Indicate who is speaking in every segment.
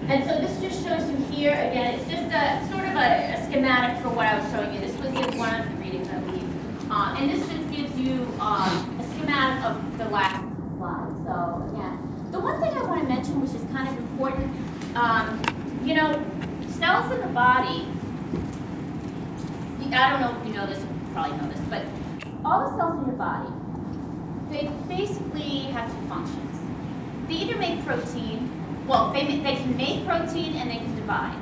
Speaker 1: And so this just shows you here, again, it's just a sort of a schematic for what I was showing you. This was in one of the readings, I believe. And this just gives you a schematic of the last slide. So again, the one thing I want to mention, which is kind of important, you know, cells in the body, I don't know if you know this, you probably know this, but all the cells in your body, they basically have two functions. They either make protein, well, they can make protein and they can divide.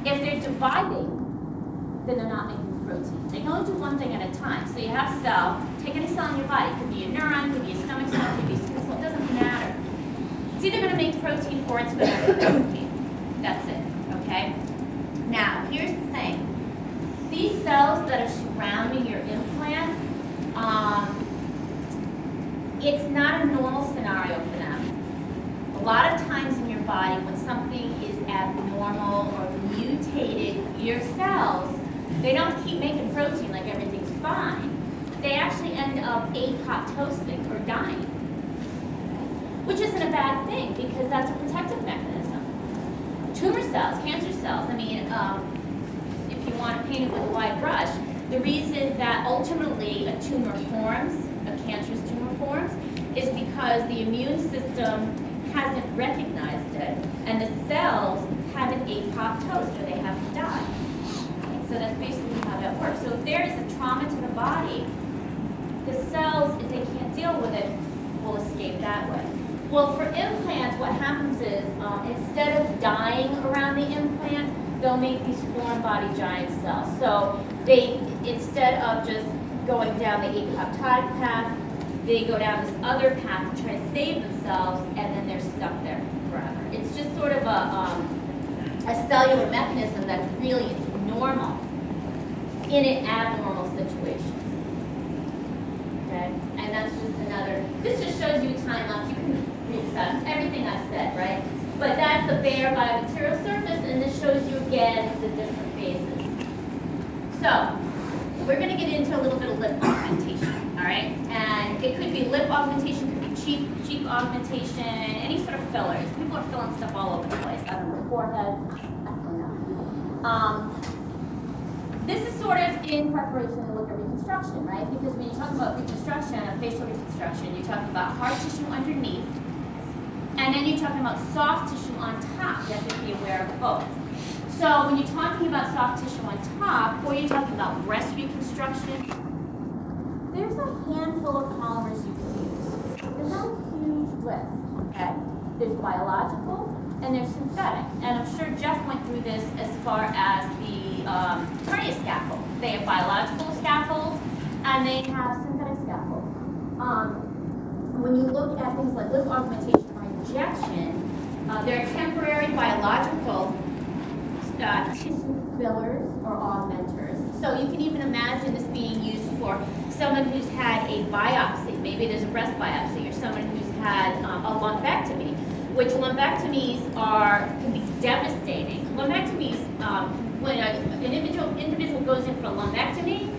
Speaker 1: If they're dividing, then they're not making protein. They can only do one thing at a time. So you have a cell, take any cell in your body, it could be a neuron, it could be a stomach cell, it could be a skin cell, it doesn't matter. It's either going to make protein or it's going to replicate. That's it, okay? Now, here's the thing. These cells that are surrounding your implant, it's not a normal scenario for them. A lot of times in your body, when something is abnormal or mutated, your cells, they don't keep making protein like everything's fine. They actually end up apoptosing or dying, which isn't a bad thing because that's a protective mechanism. Tumor cells, cancer cells, I mean, if you want to paint it with a wide brush, the reason that ultimately a tumor forms, a cancerous tumor forms, is because the immune system hasn't recognized it, and the cells haven't apoptosed, or they haven't died. Okay, so that's basically how that works. So if there is a trauma to the body, the cells, if they can't deal with it, will escape that way. Well, for implants, what happens is, instead of dying around the implant, they'll make these foreign body giant cells. So they, instead of just going down the apoptotic path, they go down this other path to try to save themselves, and then they're stuck there forever. It's just sort of a cellular mechanism that's really normal in an abnormal situation. Okay? And that's just another, this just shows you a time lapse. You can read this everything I've said, right? But that's a bare biomaterial surface, and this shows you again the different phases. So, we're going to get into a little bit of lip augmentation, all right? And it could be lip augmentation, it could be cheek augmentation, any sort of fillers. People are filling stuff all over the place. I don't know, foreheads, I don't know. This is sort of in preparation to look at reconstruction, right? Because when you talk about reconstruction, facial reconstruction, you're talking about hard tissue underneath, and then you're talking about soft tissue on top. You have to be aware of both. So when you're talking about soft tissue on top, or you're talking about breast reconstruction, there's a handful of polymers you can use. There's not a huge list, okay? There's biological and there's synthetic. And I'm sure Jeff went through this as far as the hernia scaffold. They have biological scaffolds and they have synthetic scaffolds. When you look at things like lip augmentation or injection, there are temporary biological tissue fillers or augmenters. So you can even imagine this being used for someone who's had a biopsy. Maybe there's a breast biopsy, or someone who's had a lumpectomy, which lumpectomies can be devastating. Lumpectomies, when an individual goes in for a lumpectomy,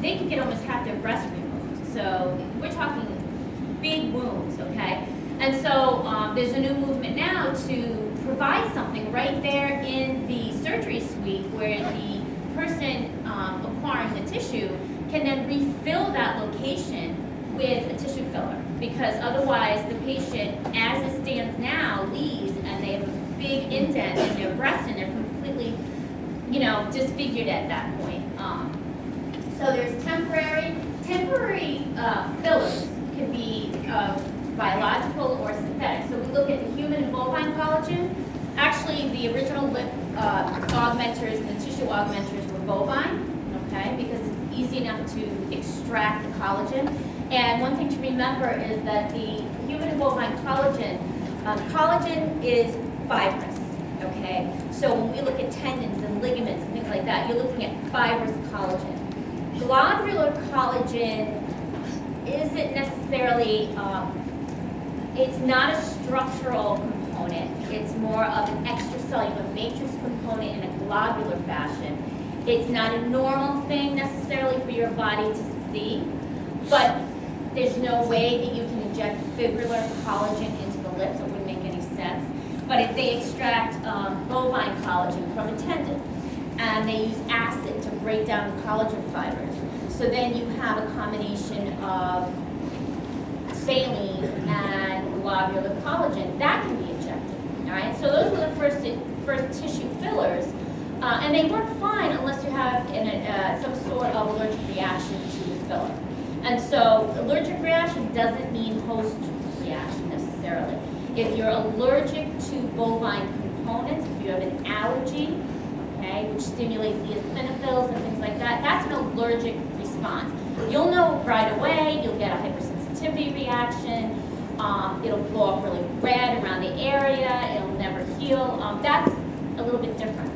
Speaker 1: they can get almost half their breast removed. So we're talking big wounds, okay? And so there's a new movement now to provide something right there in the surgery suite where the person acquiring the tissue can then refill that location with a tissue filler, because otherwise the patient, as it stands now, leaves and they have a big indent in their breast and they're completely, disfigured at that point. So there's temporary fillers can be biological or synthetic. So we look at the human and bovine collagen. Actually, the original lip augmenters and the tissue augmenters were bovine, okay, because it's easy enough to extract the collagen. And one thing to remember is that the human and bovine collagen, collagen is fibrous, okay? So when we look at tendons and ligaments and things like that, you're looking at fibrous collagen. Globular collagen isn't necessarily, it's not a structural component. It's more of an extracellular matrix component in a globular fashion. It's not a normal thing necessarily for your body to see, but there's no way that you can inject fibrillar collagen into the lips. It wouldn't make any sense. but if they extract bovine collagen from a tendon, and they use acid to break down the collagen fibers. So then you have a combination of saline and globular collagen that can be injected. All right, so those are the first tissue fillers, and they work fine unless you have some sort of allergic reaction to the filler. And so allergic reaction doesn't mean host reaction necessarily. If you're allergic to bovine components, if you have an allergy, okay, which stimulates eosinophils and things like that, that's an allergic response. You'll know right away, you'll get a hypersensitivity reaction, it'll blow up really red around the area, it'll never heal. That's a little bit different.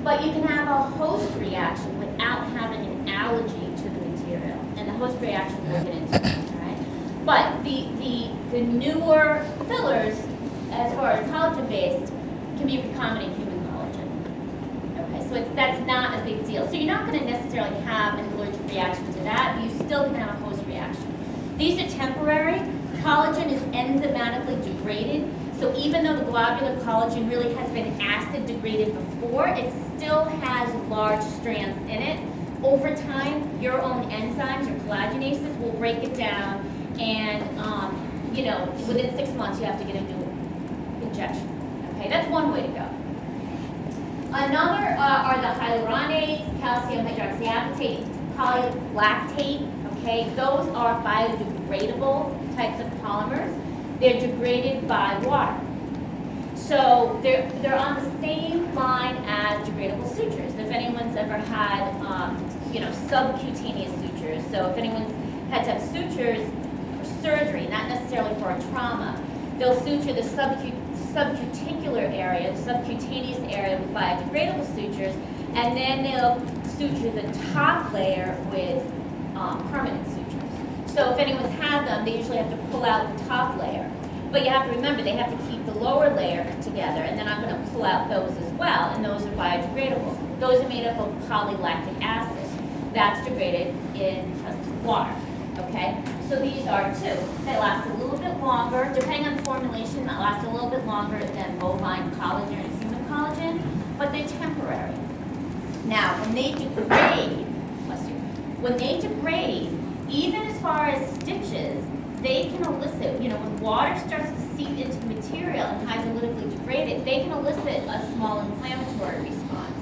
Speaker 1: But you can have a host reaction without having an allergy to the material. And the host reaction we'll get into, right? But the newer fillers, as far as collagen-based, can be recombinant human collagen. Okay, so that's not a big deal. So you're not going to necessarily have an allergic reaction to that, but you still can have a host reaction. These are temporary. Collagen is enzymatically degraded, so even though the globular collagen really has been acid degraded before, it still has large strands in it. Over time, your own enzymes or collagenases will break it down, and within 6 months you have to get a new injection. Okay, that's one way to go. Another are the hyaluronate, calcium hydroxyapatite, polylactate. Okay, those are biodegradable types of polymers. They're degraded by water. So they're on the same line as degradable sutures. If anyone's ever had subcutaneous sutures, so if anyone's had to have sutures for surgery, not necessarily for a trauma, they'll suture the subcuticular area, the subcutaneous area with biodegradable sutures, and then they'll suture the top layer with permanent sutures. So if anyone's had them, they usually have to pull out the top layer. But you have to remember, they have to keep the lower layer together, and then I'm going to pull out those as well, and those are biodegradable. Those are made up of polylactic acid. That's degraded in the presence of water. Okay? So these are too. They last a little bit longer, depending on formulation, that lasts a little bit longer than bovine collagen and human collagen, but they're temporary. Now, when they degrade, even as far as stitches, they can elicit, when water starts to seep into the material and hydrolytically degrade it, they can elicit a small inflammatory response.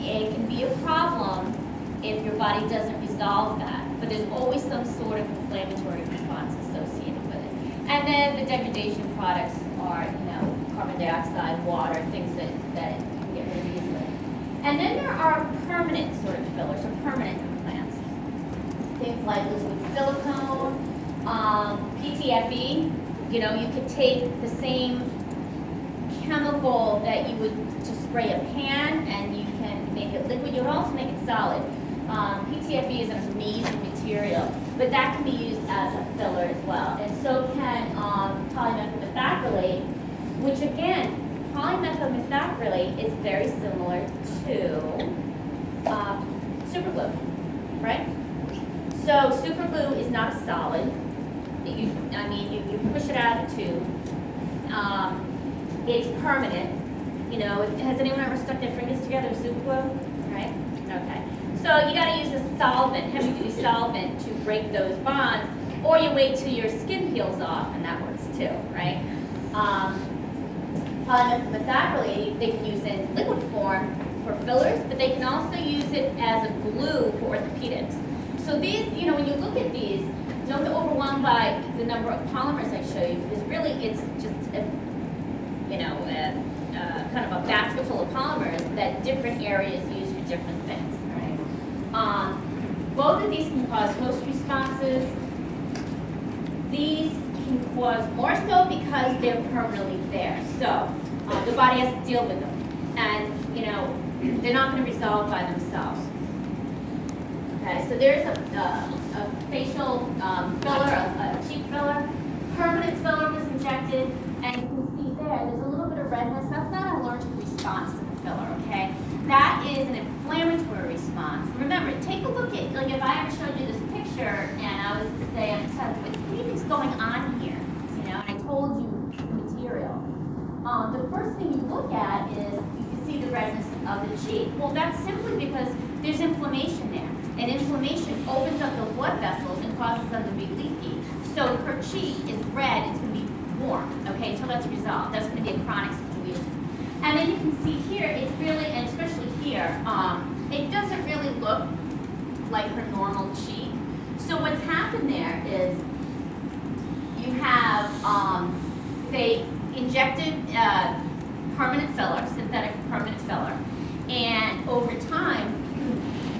Speaker 1: It can be a problem if your body doesn't resolve that, but there's always some sort of inflammatory response associated with it. And then the degradation products are, carbon dioxide, water, things that can get rid of easily. And then there are permanent sort of fillers, or permanent implants. Things like liquid silicone, PTFE. You could take the same chemical that you would to spray a pan, and you can make it liquid. You can also make it solid. PTFE is an amazing material, but that can be used as a filler as well. And so can polymethylmethacrylate, which again, polymethylmethacrylate is very similar to superglue, right? So superglue is not a solid. You push it out of the tube. It's permanent. Has anyone ever stuck their fingers together with superglue? Right? Okay. So you got to use a solvent, heavy-duty solvent, to break those bonds, or you wait till your skin peels off, and that works too, right? Polymethacrylate they can use in liquid form for fillers, but they can also use it as a glue for orthopedics. So these, when you look at these, don't get overwhelmed by the number of polymers I show you, because really it's just kind of a basket full of polymers that different areas use for different things. Right? Both of these can cause host responses. These can cause more so because they're permanently there. So the body has to deal with them, and they're not going to resolve by themselves. Okay, so there's a facial filler, a cheek filler. Permanent filler was injected, and you can see there's a little bit of redness. That's not an allergic response to the filler, okay? That is an inflammatory response. Remember, take a look at, if I ever showed you this picture, and I was to say, what do you think's going on here? And I told you the material. the first thing you look at is you can see the redness of the cheek. Well, that's simply because there's inflammation there. And inflammation opens up the blood vessels and causes them to be leaky. So her cheek is red, it's going to be warm, okay, until that's resolved. That's going to be a chronic situation. And then you can see here, it's really, and especially here, it doesn't really look like her normal cheek. So what's happened there is you have, they injected permanent filler, synthetic permanent filler, and over time,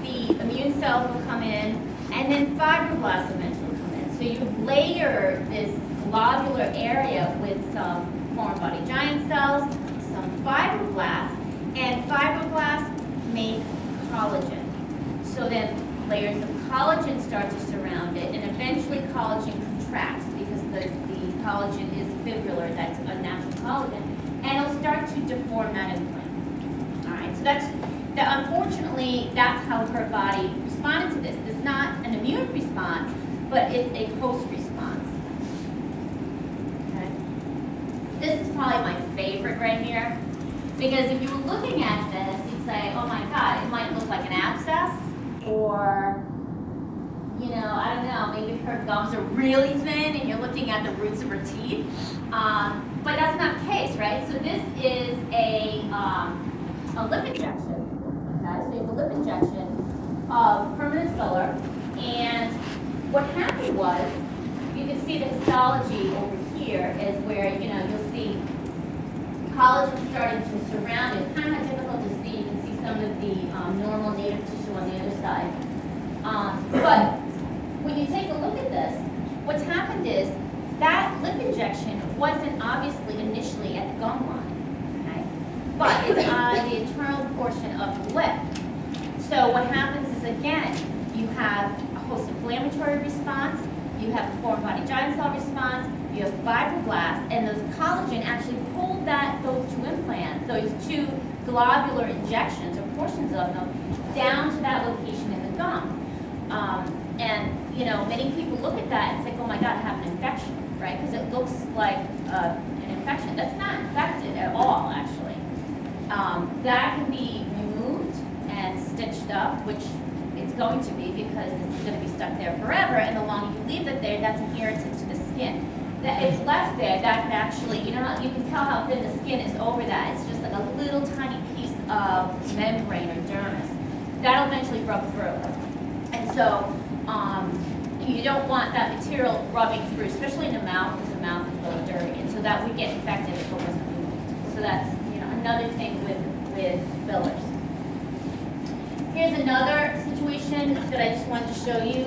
Speaker 1: the immune cells will come in, and then fibroblasts eventually come in. So you layer this globular area with some foreign body giant cells, some fibroblasts, and fibroblasts make collagen. So then layers of collagen start to surround it, and eventually collagen contracts because the collagen is fibrillar, that's a natural collagen, and it'll start to deform that implant. All right, so unfortunately, that's how her body responded to this. It's not an immune response, but it's a post-response. Okay. This is probably my favorite right here, because if you were looking at this, you'd say, oh my God, it might look like an abscess, or, you know, I don't know, maybe her gums are really thin and you're looking at the roots of her teeth. But that's not the case, right? So this is a lip injection. Okay, so you have a lip injection of permanent filler, and what happened was, you can see the histology over here is where, you know, you'll see collagen starting to surround it. It's kind of difficult to see. You can see some of the normal native tissue on the other side. But when you take a look at this, what's happened is that lip injection wasn't obviously initially at the gum line, okay? But it's on the internal portion of the lip. So what happens is, again, you have a post-inflammatory response, you have a foreign body giant cell response, you have fibroblasts, and those collagen actually pulled those two implants, those two globular injections or portions of them, down to that location in the gum. And, you know, many people look at that and think, oh my God, I have an infection, right? Because it looks like an infection. That's not infected at all, actually. That can be removed and stitched up, which it's going to be because it's going to be stuck there forever, and the longer you leave it there, that's an irritant to the skin. That if left there, that can actually, you know, you can tell how thin the skin is over that. It's just like a little tiny piece of membrane or dermis. That'll eventually rub through. And so, you don't want that material rubbing through, especially in the mouth, because the mouth is really dirty, and so that would get infected if it wasn't removed. So that's, you know, another thing with fillers. Here's another situation that I just wanted to show you.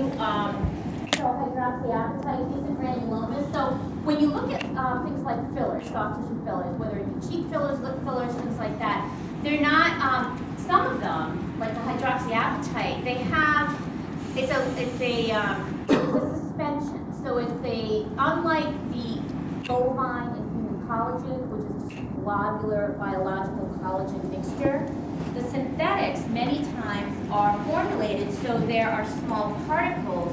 Speaker 1: So hydroxyapatite, these are granulomas. So when you look at things like fillers, soft tissue fillers, whether it be cheek fillers, lip fillers, things like that, they're not, some of them, like the hydroxyapatite, they have, it's a suspension. So it's unlike the bovine and human collagen, which is just a globular biological collagen mixture, the synthetics many times are formulated so there are small particles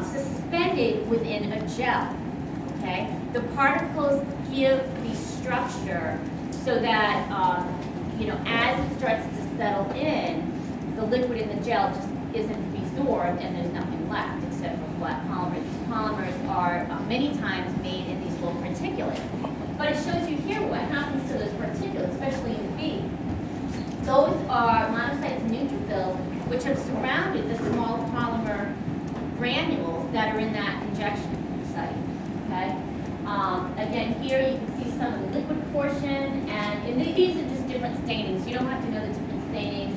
Speaker 1: suspended within a gel, okay? The particles give the structure so that, you know, as it starts to settle in, the liquid in the gel just isn't resorbed and there's nothing left except for flat polymers. These polymers are many times made in these little particulates. But it shows you here what happens to those particulates, especially in the bee. Those are monocytes and neutrophils, which have surrounded the small polymer granules that are in that injection site. Okay. Again, here you can see some of the liquid portion, and these are just different stainings. You don't have to know the different stainings.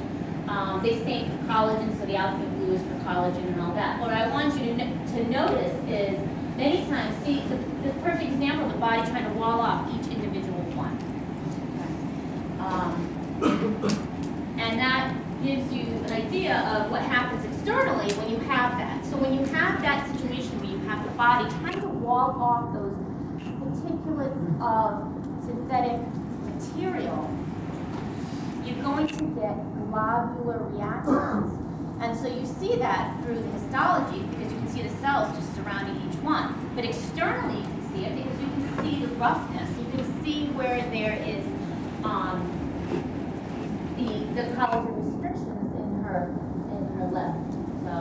Speaker 1: They stain for collagen, so the alpha blue is for collagen and all that. What I want you to notice is many times, see the perfect example of the body trying to wall off each individual one. And that gives you an idea of what happens externally when you have that. So when you have that situation where you have the body trying to wall off those particulates of synthetic material, you're going to get globular reactions. And so you see that through the histology because you can see the cells just surrounding each one. But externally you can see it because you can see the roughness. You can see where there is the colors and restrictions in her lip. So,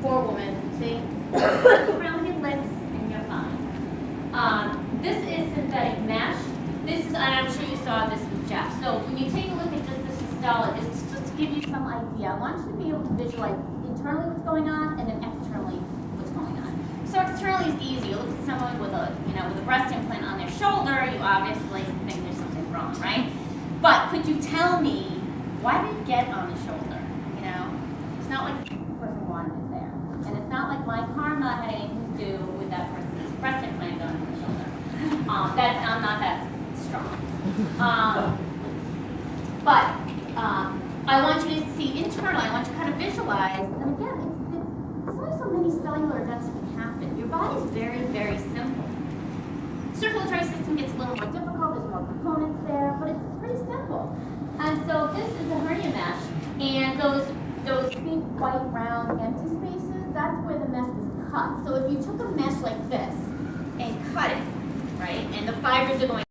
Speaker 1: poor woman, see? Around your lips and you're fine. This is synthetic mesh. This is, and I'm sure you saw this with Jeff. So when you take a look at just this histology, just to give you some idea, I want you to be able to visualize internally what's going on and then externally what's going on. So externally is easy. You look at someone with a breast implant on their shoulder, you obviously think there's something wrong, right? But could you tell me why did it get on the shoulder? You know, it's not like the person wanted it there, and it's not like my karma had anything to do with that person's breast implant on the shoulder. I'm not that strong. But I want you to see internally. I want you to kind of visualize. And again, there's only so many cellular events that can happen. Your body is very, very simple. Circulatory system gets a little more difficult. There's more components there, but it's pretty simple. And so this is a hernia mesh, and those big white round empty spaces, that's where the mesh was cut. So if you took a mesh like this and cut it, right, and the fibers are going